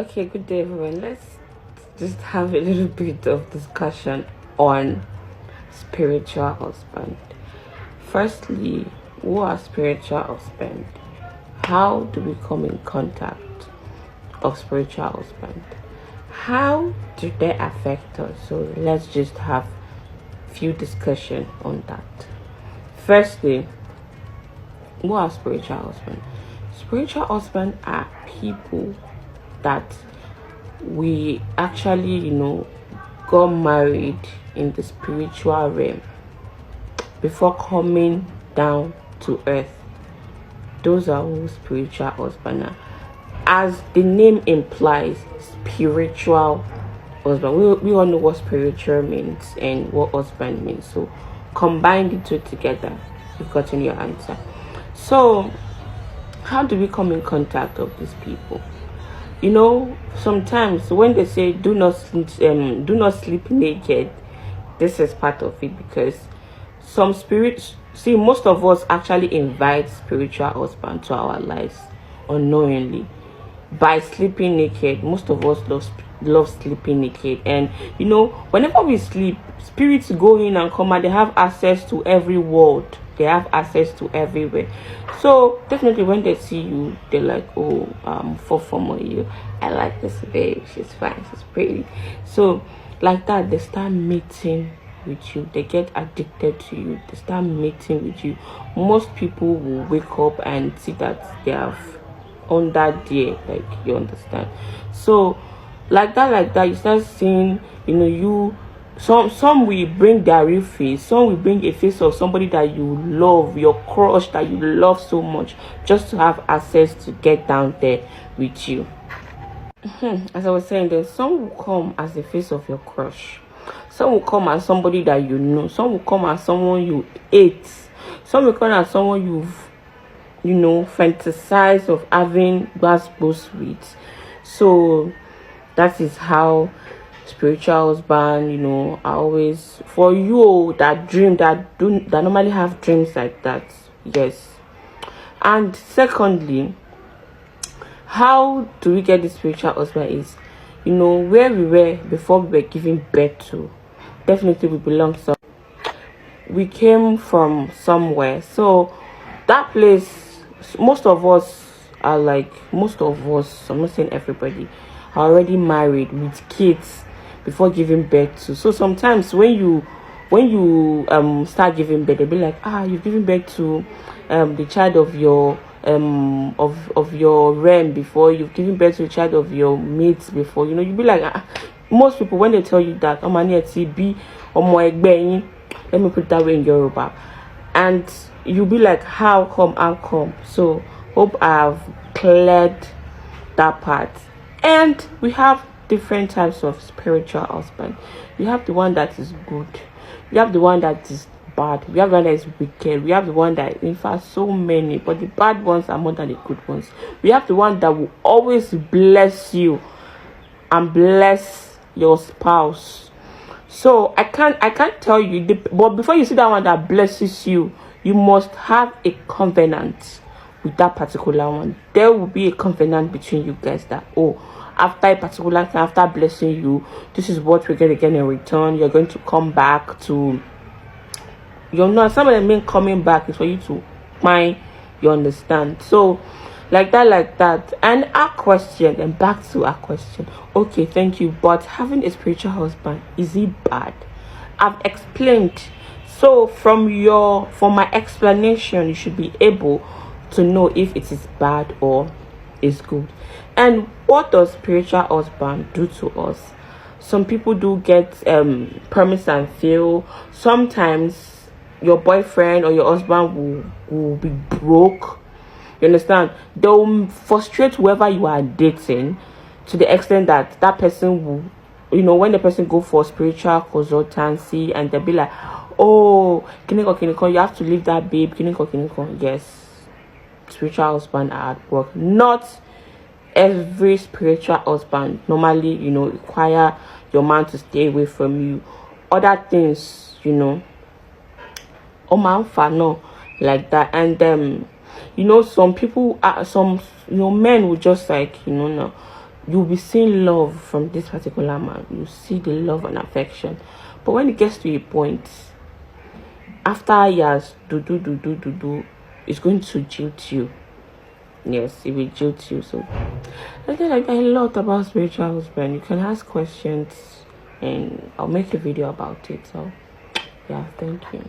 Okay, good day, everyone. Let's just have a little bit of discussion on spiritual husband. Firstly, who are spiritual husband? How do we come in contact of spiritual husband? How do they affect us? So let's just have few discussion on that. Firstly, who are spiritual husband? Spiritual husband are people that we actually, got married in the spiritual realm before coming down to earth. Those are who spiritual husband are. As the name implies, spiritual husband. We all know what spiritual means and what husband means. So combine the two together, you've gotten your answer. So how do we come in contact of these people? Sometimes when they say do not sleep naked, this is part of it, because some spirits, see, most of us actually invite spiritual husband to our lives unknowingly by sleeping naked. Most of us love sleeping naked, and whenever we sleep, spirits go in and come out. They have access to every world, they have access to everywhere. So definitely when they see you, they're like, oh, for you, I like this babe, she's fine, she's pretty. So like that, they start meeting with you, they get addicted to you, they start meeting with you. Most people will wake up and see that they have on that day, like, you understand. So like that you start seeing, some will bring their real face, some will bring a face of somebody that you love, your crush that you love so much, just to have access to get down there with you. As I was saying, then some will come as the face of your crush, some will come as somebody that you know, some will come as someone you hate, some will come as someone you've fantasize of having goosebumps with. So that is how spiritual husband, are always for you that dream, that normally have dreams like that. Yes. And secondly, how do we get this spiritual husband is, where we were before we were giving birth to. Definitely we belong somewhere. We came from somewhere. So that place, most of us, I'm not saying everybody, are already married with kids before giving birth to. So sometimes when you start giving birth, they'll be like, you've given birth to the child of your of your realm before, you've given birth to a child of your mates before. You'll be like, most people, when they tell you that, let me put it that way in Yoruba, and you'll be like, how come? So hope I've cleared that part. And we have different types of spiritual husband. We have the one that is good, we have the one that is bad, we have the one that is wicked, we have the one that, in fact, so many, but the bad ones are more than the good ones. We have the one that will always bless you and bless your spouse. So I can't tell you, but before you see that one that blesses you, you must have a covenant with that particular one. There will be a covenant between you guys that, after a particular time, after blessing you, this is what we're going to get in return. You're going to come back to, some of them mean coming back is for you to find, you understand. So like that. And our question, and back to our question. Okay, thank you, but having a spiritual husband, is it bad? I've explained. So from my explanation, you should be able to know if it is bad or is good. And what does spiritual husband do to us? Some people do get promise and fail. Sometimes your boyfriend or your husband will be broke. You understand? They'll frustrate whoever you are dating to the extent that person will, when the person go for spiritual consultancy, and they'll be like, oh, kiniko, you have to leave that babe, kiniko. Yes, spiritual husband are at work. Not every spiritual husband normally, require your man to stay away from you. Other things, like that. And some people are, some men will just like, no, you'll be seeing love from this particular man. You see the love and affection, but when it gets to a point, after years, it's going to jilt you. Yes, it will jilt you. So I think like a lot about spiritual husband. You can ask questions and I'll make a video about it. So yeah, thank you.